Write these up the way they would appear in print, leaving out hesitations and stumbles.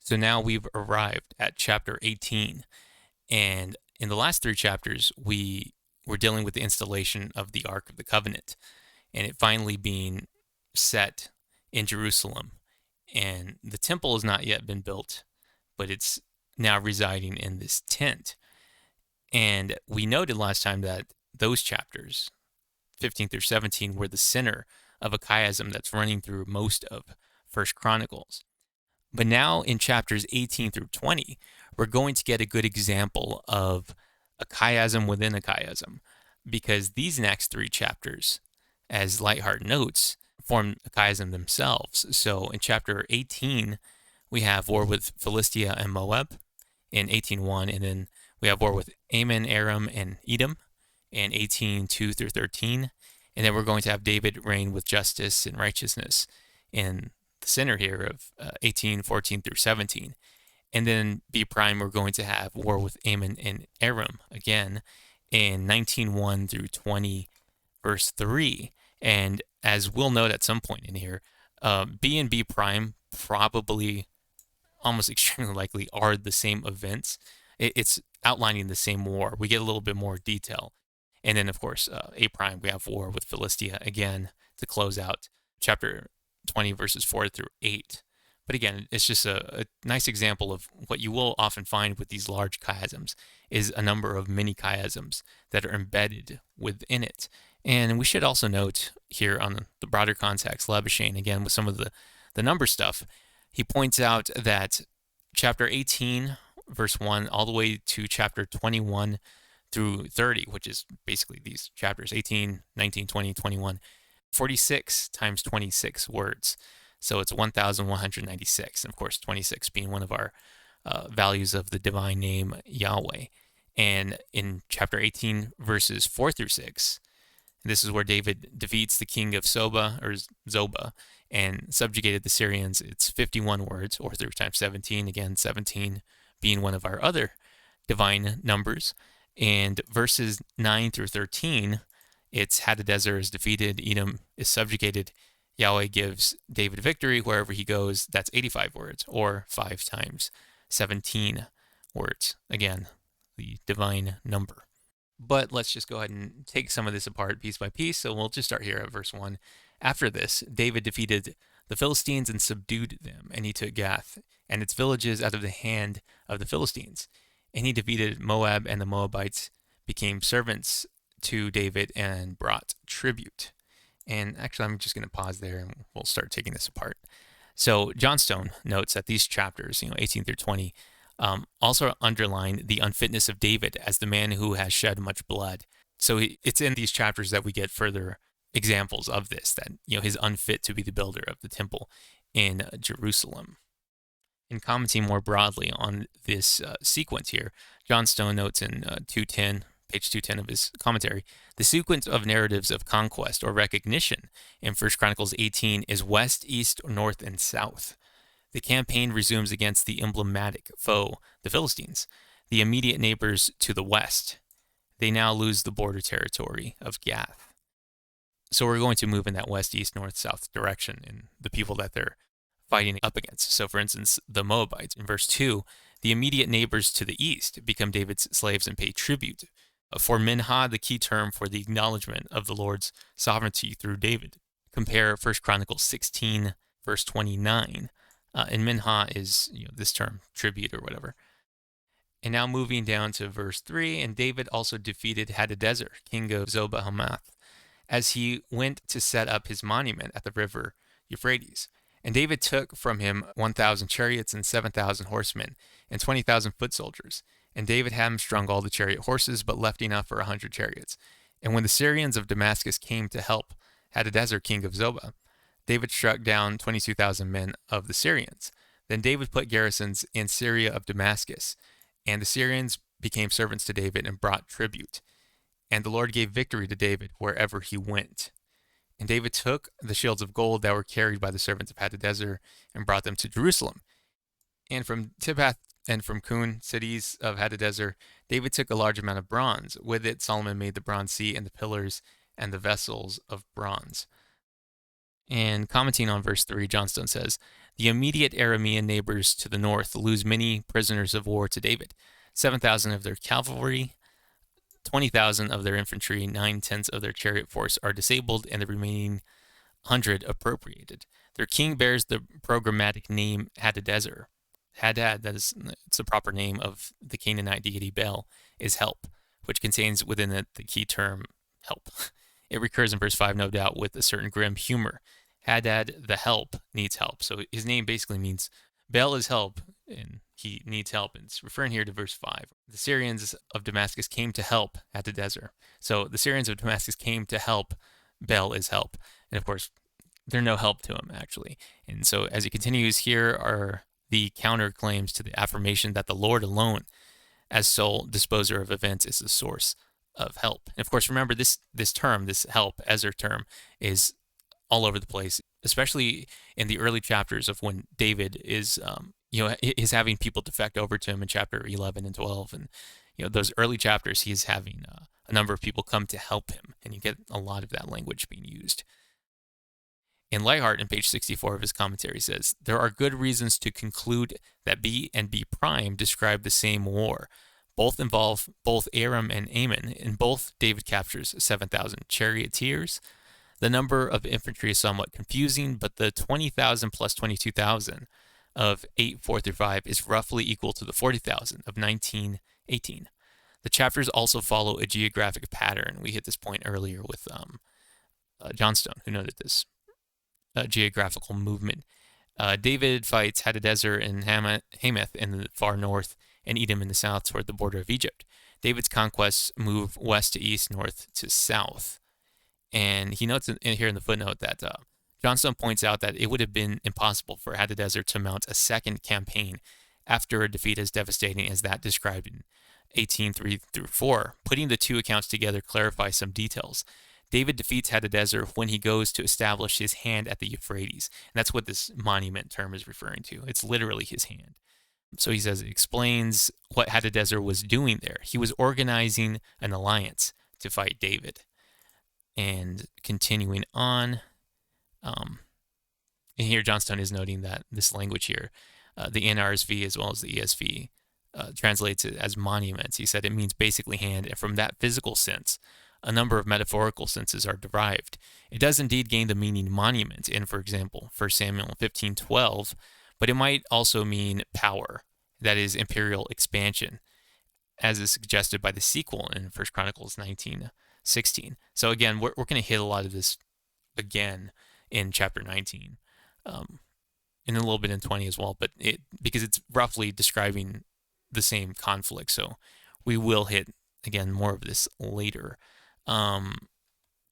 So now we've arrived at chapter 18. And in the last three chapters, we were dealing with the installation of the Ark of the Covenant and it finally being set in Jerusalem. And the temple has not yet been built, but it's now residing in this tent. And we noted last time that those chapters, 15 through 17, were the center of a chiasm that's running through most of First Chronicles. But now in chapters 18 through 20, we're going to get a good example of a chiasm within a chiasm, because these next three chapters, as Lightheart notes, form a chiasm themselves. So in chapter 18, we have war with Philistia and Moab in 18:1, and then we have war with Ammon, Aram, and Edom in 18:2 through 13. And then we're going to have David reign with justice and righteousness in the center here of 18:14 through 17. And then B prime, we're going to have war with Ammon and Aram again in 19:1 through 20, verse 3. And as we'll note at some point in here, B and B prime probably, almost extremely likely, are the same events. It's outlining the same war. We get a little bit more detail. And then, of course, A prime, we have war with Philistia again to close out chapter 20, verses 4 through 8. But again, it's just a nice example of what you will often find with these large chiasms is a number of mini chiasms that are embedded within it. And we should also note here on the broader context, Labuschagne, again, with some of the number stuff, he points out that chapter 18, verse 1, all the way to chapter 21 through 30, which is basically these chapters, 18, 19, 20, 21, 46 times 26 words. So it's 1,196. And of course, 26 being one of our values of the divine name Yahweh. And in chapter 18, verses 4 through 6, this is where David defeats the king of Zobah and subjugated the Syrians. It's 51 words, or 3 times 17. Again, 17 being one of our other divine numbers. And verses 9 through 13, it's Hadadezer is defeated, Edom is subjugated, Yahweh gives David victory wherever he goes. That's 85 words, or 5 times 17 words. Again, the divine number. But let's just go ahead and take some of this apart piece by piece. So we'll just start here at verse 1. After this, David defeated the Philistines and subdued them, and he took Gath and its villages out of the hand of the Philistines. And he defeated Moab, and the Moabites became servants to David and brought tribute. And actually, I'm just going to pause there and we'll start taking this apart. So Johnstone notes that these chapters, 18 through 20, also underline the unfitness of David as the man who has shed much blood. So it's in these chapters that we get further examples of this, that he's unfit to be the builder of the temple in Jerusalem. In commenting more broadly on this sequence here, Johnstone notes in 210, page 210 of his commentary, the sequence of narratives of conquest or recognition in 1 Chronicles 18 is west, east, north, and south. The campaign resumes against the emblematic foe, the Philistines, the immediate neighbors to the west. They now lose the border territory of Gath. So we're going to move in that west, east, north, south direction in the people that they're fighting up against. So for instance, the Moabites in verse 2, the immediate neighbors to the east become David's slaves and pay tribute. For Minha, the key term for the acknowledgement of the Lord's sovereignty through David. Compare 1 Chronicles 16, verse 29. And Minha is this term, tribute or whatever. And now moving down to verse 3, and David also defeated Hadadezer, king of Zobah Hamath, as he went to set up his monument at the river Euphrates. And David took from him 1,000 chariots and 7,000 horsemen and 20,000 foot soldiers. And David hamstrung all the chariot horses, but left enough for 100 chariots. And when the Syrians of Damascus came to help Hadadezer, king of Zobah, David struck down 22,000 men of the Syrians. Then David put garrisons in Syria of Damascus, and the Syrians became servants to David and brought tribute. And the Lord gave victory to David wherever he went. And David took the shields of gold that were carried by the servants of Hadadezer and brought them to Jerusalem. And from Tibhath and from Kun, cities of Hadadezer, David took a large amount of bronze. With it, Solomon made the bronze sea and the pillars and the vessels of bronze. And commenting on verse 3, Johnstone says, The immediate Aramean neighbors to the north lose many prisoners of war to David. 7,000 of their cavalry, 20,000 of their infantry, 9/10 of their chariot force are disabled, and the remaining 100 appropriated. Their king bears the programmatic name Hadadezer. Hadad, that is, it's the proper name of the Canaanite deity Baal, is help, which contains within it the key term help. It recurs in verse 5, no doubt, with a certain grim humor. Hadad, the help, needs help. So his name basically means Baal is help, and he needs help. And it's referring here to verse 5. The Syrians of Damascus came to help Hadadezer. So the Syrians of Damascus came to help Baal is help. And of course, they're no help to him, actually. And so as he continues, here are the counterclaims to the affirmation that the Lord alone, as sole disposer of events, is the source of help. And of course, remember this term, this help, Ezer term, is all over the place, especially in the early chapters of when David is, is having people defect over to him in chapter 11 and 12. And, those early chapters, he's having a number of people come to help him. And you get a lot of that language being used. And Leithart, in page 64 of his commentary, says, there are good reasons to conclude that B and B prime describe the same war. Both involve both Aram and Ammon. In both, David captures 7,000 charioteers. The number of infantry is somewhat confusing, but the 20,000 plus 22,000 of 8:4-5 is roughly equal to the 40,000 of 19:18. The chapters also follow a geographic pattern. We hit this point earlier with Johnstone, who noted this geographical movement. David fights Hadadezer and Hamath in the far north and Edom in the south toward the border of Egypt. David's conquests move west to east, north to south. And he notes here in the footnote that Johnstone points out that it would have been impossible for Hadadezer to mount a second campaign after a defeat as devastating as that described in 18:3-4. Putting the two accounts together clarifies some details. David defeats Hadadezer when he goes to establish his hand at the Euphrates. And that's what this monument term is referring to. It's literally his hand. So he says it explains what Hadadezer was doing there. He was organizing an alliance to fight David. And continuing on, and here Johnstone is noting that this language here, the NRSV as well as the ESV, translates it as monuments. He said it means basically hand, and from that physical sense, a number of metaphorical senses are derived. It does indeed gain the meaning monument in, for example, 1 Samuel 15:12, but it might also mean power, that is, imperial expansion, as is suggested by the sequel in 1 Chronicles 19:16. So again, we're going to hit a lot of this again in chapter 19, and a little bit in 20 as well, but because it's roughly describing the same conflict. So we will hit, again, more of this later.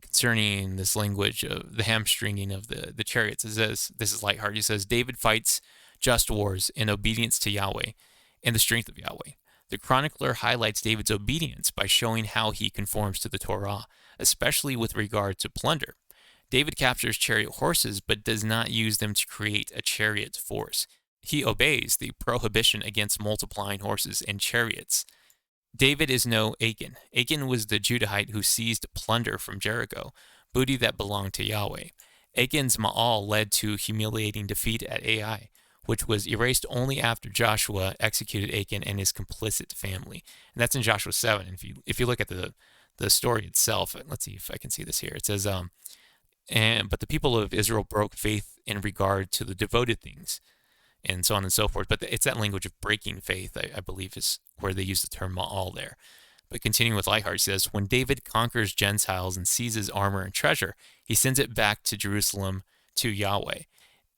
Concerning this language of the hamstringing of the chariots, it says, this is Leithart, he says, David fights just wars in obedience to Yahweh and the strength of Yahweh. The chronicler highlights David's obedience by showing how he conforms to the Torah, especially with regard to plunder. David captures chariot horses, but does not use them to create a chariot force. He obeys the prohibition against multiplying horses and chariots. David is no Achan. Achan was the Judahite who seized plunder from Jericho, booty that belonged to Yahweh. Achan's Ma'al led to humiliating defeat at Ai, which was erased only after Joshua executed Achan and his complicit family. And that's in Joshua 7. If you look at the story itself, let's see if I can see this here. It says, but the people of Israel broke faith in regard to the devoted things, and so on and so forth. But it's that language of breaking faith, I believe, is where they use the term ma'al there. But continuing with Leithart, says, when David conquers Gentiles and seizes armor and treasure, he sends it back to Jerusalem to Yahweh.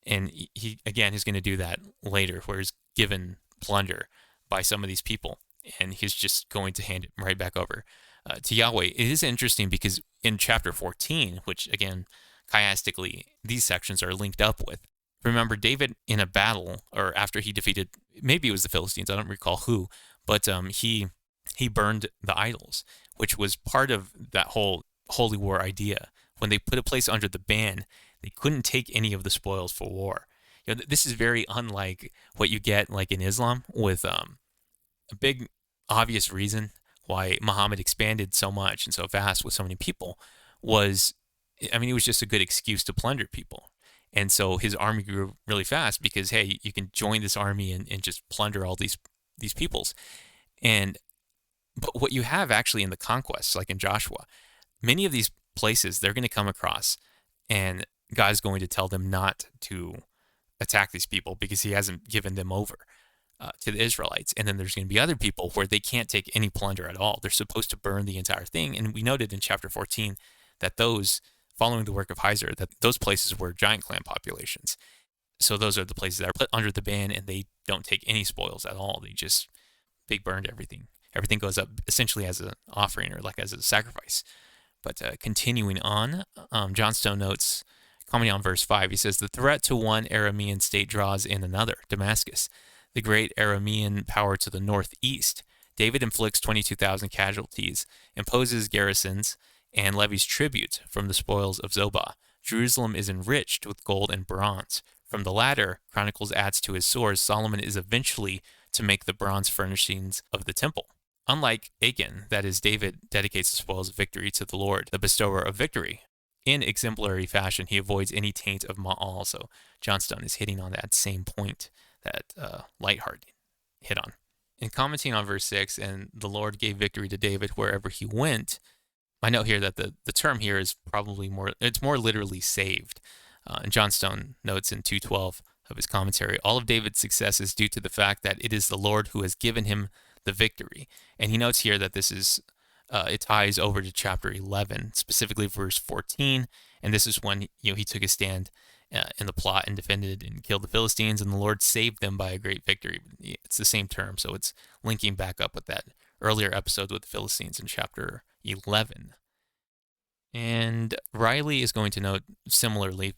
And he's going to do that later, where he's given plunder by some of these people, and he's just going to hand it right back over to Yahweh. It is interesting because in chapter 14, which, again, chiastically, these sections are linked up with, remember, David in a battle, or after he defeated, maybe it was the Philistines, I don't recall who, but he burned the idols, which was part of that whole holy war idea. When they put a place under the ban, they couldn't take any of the spoils for war. This is very unlike what you get like in Islam, with a big obvious reason why Muhammad expanded so much and so fast with so many people was, it was just a good excuse to plunder people. And so his army grew really fast because, hey, you can join this army and just plunder all these peoples. And but what you have actually in the conquests, like in Joshua, many of these places they're going to come across, and God's going to tell them not to attack these people because he hasn't given them over to the Israelites. And then there's going to be other people where they can't take any plunder at all. They're supposed to burn the entire thing. And we noted in chapter 14 that those, following the work of Heiser, that those places were giant clan populations. So those are the places that are put under the ban, and they don't take any spoils at all. They burned everything. Everything goes up essentially as an offering or like as a sacrifice. But continuing on, Johnstone notes, commenting on verse 5, he says, the threat to one Aramean state draws in another, Damascus, the great Aramean power to the northeast. David inflicts 22,000 casualties, imposes garrisons, and levies tribute from the spoils of Zobah. Jerusalem is enriched with gold and bronze. From the latter, Chronicles adds to his source, Solomon is eventually to make the bronze furnishings of the temple. Unlike Achan, that is, David dedicates the spoils of victory to the Lord, the bestower of victory. In exemplary fashion, he avoids any taint of Ma'al. So Johnstone is hitting on that same point that Lightheart hit on. In commenting on verse 6, and the Lord gave victory to David wherever he went, I note here that the term here is probably it's more literally saved. And Johnstone notes in 2:12 of his commentary, all of David's success is due to the fact that it is the Lord who has given him the victory. And he notes here that this is, it ties over to chapter 11, specifically verse 14. And this is when he took his stand in the plot and defended and killed the Philistines, and the Lord saved them by a great victory. It's the same term, so it's linking back up with that earlier episode with the Philistines in chapter 11. And Riley is going to note similarly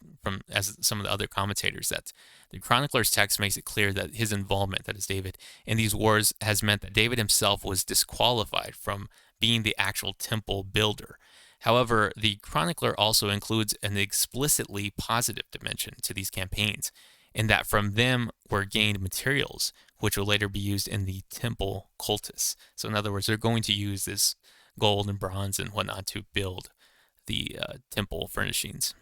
as some of the other commentators that the chronicler's text makes it clear that his involvement, that is David, in these wars has meant that David himself was disqualified from being the actual temple builder. However, the chronicler also includes an explicitly positive dimension to these campaigns, in that from them were gained materials which will later be used in the temple cultus. So in other words, they're going to use this gold and bronze and whatnot to build the temple furnishings.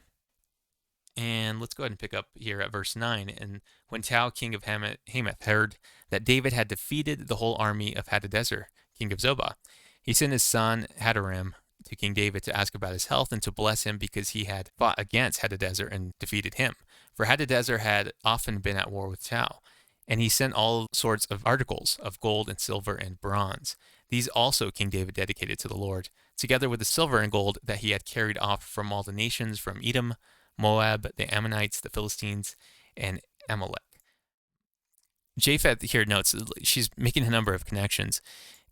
And let's go ahead and pick up here at verse 9. And when Tau, king of Hamath, heard that David had defeated the whole army of Hadadezer, king of Zobah, he sent his son Hadaram to King David to ask about his health and to bless him because he had fought against Hadadezer and defeated him. For Hadadezer had often been at war with Tau, and he sent all sorts of articles of gold and silver and bronze. These also King David dedicated to the Lord, together with the silver and gold that he had carried off from all the nations, from Edom, Moab, the Ammonites, the Philistines, and Amalek. Japheth here notes she's making a number of connections,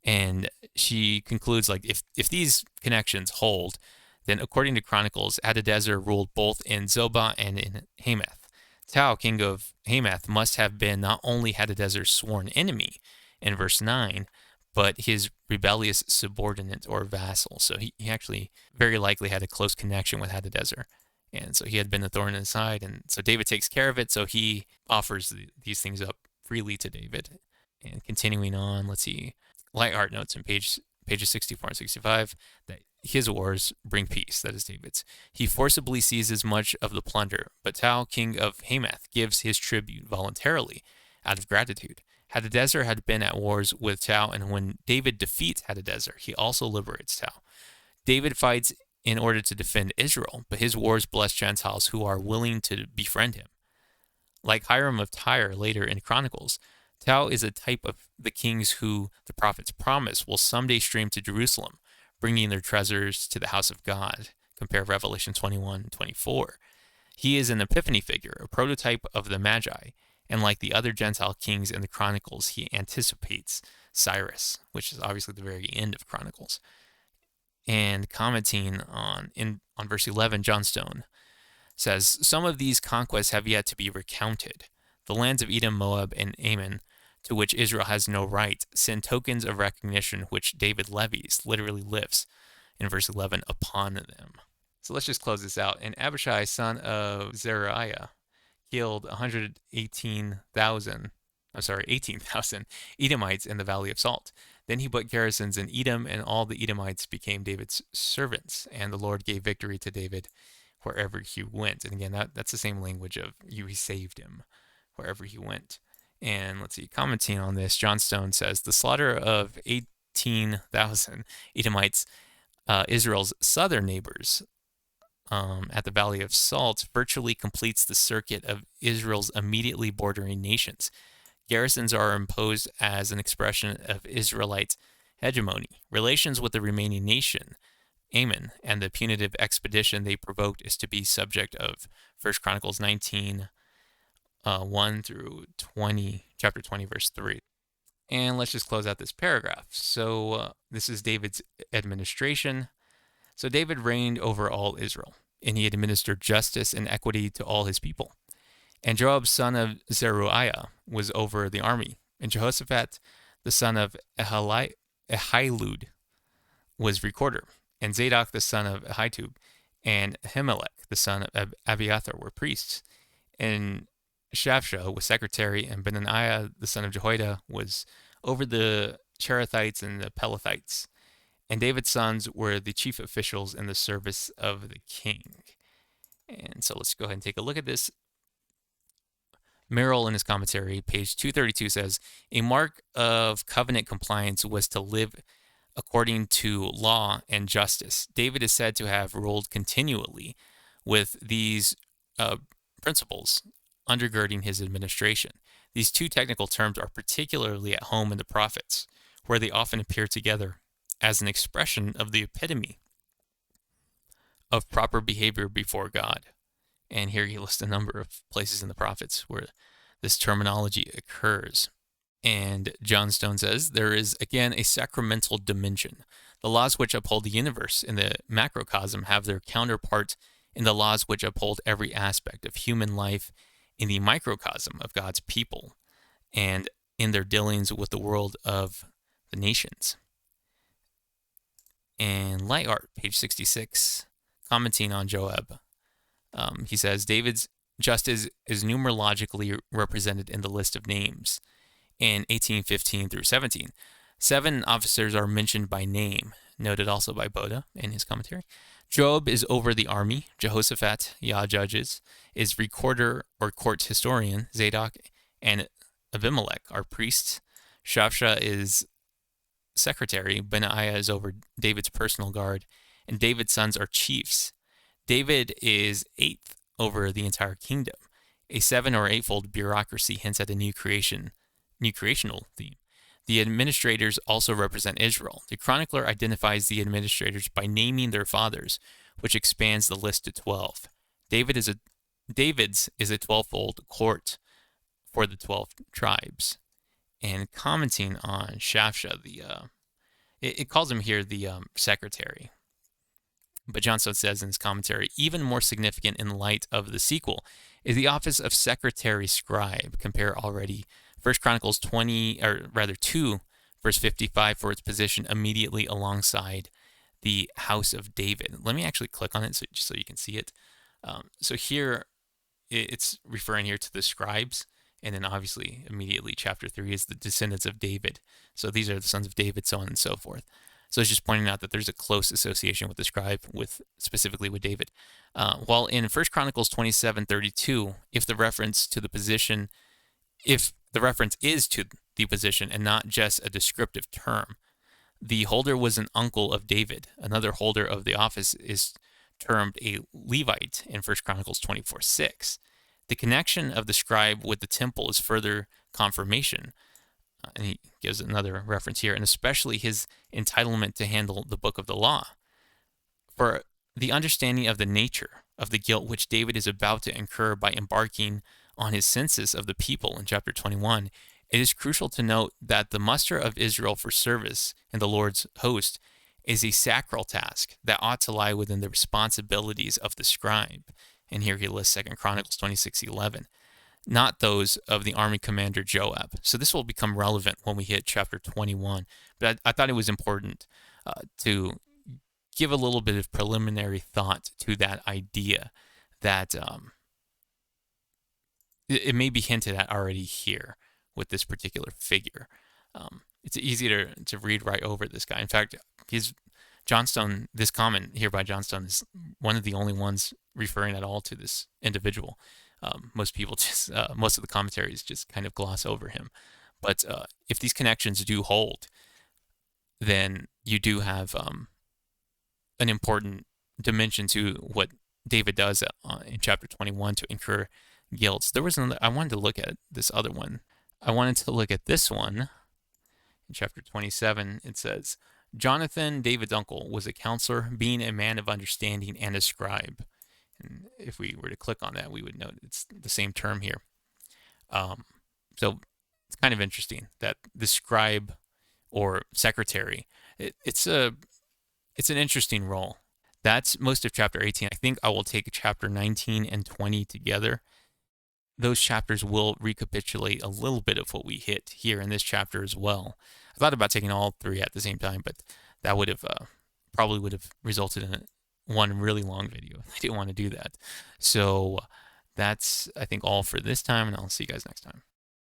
and she concludes, like, if these connections hold, then according to Chronicles, Hadadezer ruled both in Zobah and in Hamath. Tau, king of Hamath, must have been not only Hadadezer's sworn enemy in verse 9, but his rebellious subordinate or vassal. So he actually very likely had a close connection with Hadadezer. And so he had been a thorn in his side. And so David takes care of it. So he offers these things up freely to David. And continuing on, let's see. Lightheart notes in pages 64 and 65 that his wars bring peace, that is David's. He forcibly seizes much of the plunder, but Tau, king of Hamath, gives his tribute voluntarily out of gratitude. Hadadezer had been at wars with Tau, and when David defeats Hadadezer, he also liberates Tau. David fights in order to defend Israel, but his wars bless Gentiles who are willing to befriend him. Like Hiram of Tyre later in Chronicles, Tau is a type of the kings who the prophets promise will someday stream to Jerusalem, bringing their treasures to the house of God. Compare Revelation 21 and 24. He is an epiphany figure, a prototype of the Magi, and like the other Gentile kings in the Chronicles, he anticipates Cyrus, which is obviously the very end of Chronicles. And commenting on verse 11, Johnstone says, some of these conquests have yet to be recounted. The lands of Edom, Moab, and Ammon, to which Israel has no right, send tokens of recognition which David levies, literally lifts, in verse 11, upon them. So let's just close this out. And Abishai, son of Zeruiah, killed 18,000 Edomites in the Valley of Salt. Then he put garrisons in Edom, and all the Edomites became David's servants. And the Lord gave victory to David wherever he went. And again, that's the same language of he saved him wherever he went. And let's see, commenting on this, John Stone says the slaughter of 18,000 Edomites, Israel's southern neighbors, at the Valley of Salt, virtually completes the circuit of Israel's immediately bordering nations. Garrisons are imposed as an expression of Israelite hegemony. Relations with the remaining nation, Ammon, and the punitive expedition they provoked is to be subject of 1 Chronicles 19, 1 through 20, chapter 20, verse 3. And let's just close out this paragraph. So this is David's administration. So David reigned over all Israel, and he administered justice and equity to all his people. And Joab, son of Zeruiah, was over the army. And Jehoshaphat, the son of Ahilud, was recorder. And Zadok, the son of Ahitub, and Ahimelech, the son of Abiathar, were priests. And Shavsha was secretary, and Benaiah, the son of Jehoiada, was over the Cherethites and the Pelethites. And David's sons were the chief officials in the service of the king. And so let's go ahead and take a look at this. Merrill, in his commentary, page 232, says, a mark of covenant compliance was to live according to law and justice. David is said to have ruled continually with these principles undergirding his administration. These two technical terms are particularly at home in the prophets, where they often appear together as an expression of the epitome of proper behavior before God. And here he lists a number of places in the prophets where this terminology occurs. And John Stone says, there is, again, a sacramental dimension. The laws which uphold the universe in the macrocosm have their counterpart in the laws which uphold every aspect of human life in the microcosm of God's people and in their dealings with the world of the nations. And Light Art, page 66, commenting on Joab, he says, David's justice is numerologically represented in the list of names in 18:15 through 17. 7 officers are mentioned by name, noted also by Boda in his commentary. Joab is over the army. Jehoshaphat, judges, is recorder or court historian. Zadok and Abimelech are priests. Shavsha is secretary. Benaiah is over David's personal guard. And David's sons are chiefs. David is 8th over the entire kingdom. A 7 or 8-fold bureaucracy hints at a new creational theme. The administrators also represent Israel. The chronicler identifies the administrators by naming their fathers, which expands the list to 12. David's is a 12-fold court for the 12 tribes. And commenting on Shavsha, it calls him here the secretary. But Johnstone says in his commentary, even more significant in light of the sequel is the office of secretary scribe. Compare already 1 Chronicles 2, verse 55 for its position immediately alongside the house of David. Let me actually click on it just so you can see it. So here it's referring here to the scribes, and then obviously immediately chapter 3 is the descendants of David. So these are the sons of David, so on and so forth. So it's just pointing out that there's a close association with the scribe, specifically with David. While in 1 Chronicles 27:32, if the reference is to the position and not just a descriptive term, the holder was an uncle of David. Another holder of the office is termed a Levite in 1 Chronicles 24:6. The connection of the scribe with the temple is further confirmation. And he gives another reference here, and especially his entitlement to handle the book of the law. For the understanding of the nature of the guilt which David is about to incur by embarking on his census of the people in chapter 21, it is crucial to note that the muster of Israel for service in the Lord's host is a sacral task that ought to lie within the responsibilities of the scribe. And here he lists 2 Chronicles 26:11. Not those of the army commander Joab. So this will become relevant when we hit chapter 21. But I thought it was important to give a little bit of preliminary thought to that idea that it may be hinted at already here with this particular figure. It's easy to read right over this guy. In fact, this comment here by Johnstone is one of the only ones referring at all to this individual. Most people just, most of the commentaries just kind of gloss over him. But if these connections do hold, then you do have an important dimension to what David does in chapter 21 to incur guilt. There was another, I wanted to look at this other one. I wanted to look at this one. In chapter 27, it says, Jonathan, David's uncle, was a counselor, being a man of understanding and a scribe. And if we were to click on that, we would note it's the same term here. So it's kind of interesting that the scribe or secretary, it's an interesting role. That's most of chapter 18. I think I will take chapter 19 and 20 together. Those chapters will recapitulate a little bit of what we hit here in this chapter as well. I thought about taking all three at the same time, but that would have probably would have resulted in one really long video. I didn't want to do that. So that's, I think, all for this time, and I'll see you guys next time.